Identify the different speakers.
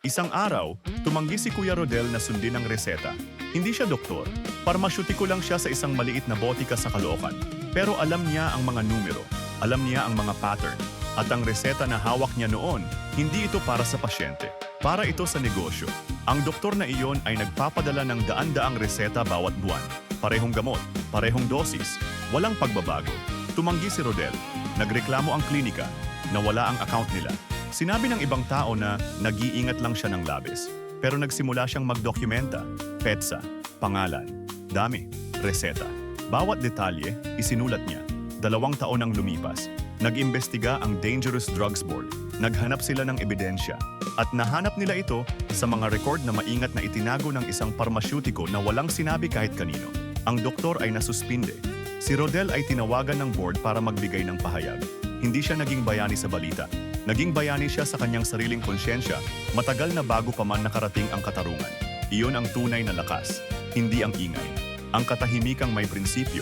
Speaker 1: Isang araw, tumanggi si Kuya Rodel na sundin ang reseta. Hindi siya doktor. Parmasyutiko lang siya sa isang maliit na botika sa Caloocan. Pero alam niya ang mga numero, alam niya ang mga pattern. At ang reseta na hawak niya noon, hindi ito para sa pasyente. Para ito sa negosyo. Ang doktor na iyon ay nagpapadala ng daan-daang reseta bawat buwan. Parehong gamot, parehong dosis, walang pagbabago. Tumanggi si Rodel. Nagreklamo ang klinika. Nawala ang account nila. Sinabi ng ibang tao na nag-iingat lang siya ng labis. Pero nagsimula siyang magdokumenta. Petsa, pangalan, dami, reseta. Bawat detalye, isinulat niya. 2 taon ang lumipas. Nag-imbestiga ang Dangerous Drugs Board. Naghanap sila ng ebidensya. At nahanap nila ito sa mga record na maingat na itinago ng isang parmasyutiko na walang sinabi kahit kanino. Ang doktor ay nasuspinde. Si Rodel ay tinawagan ng board para magbigay ng pahayag. Hindi siya naging bayani sa balita. Naging bayani siya sa kanyang sariling konsyensya, matagal na bago pa man nakarating ang katarungan. Iyon ang tunay na lakas, hindi ang ingay. Ang katahimikang may prinsipyo.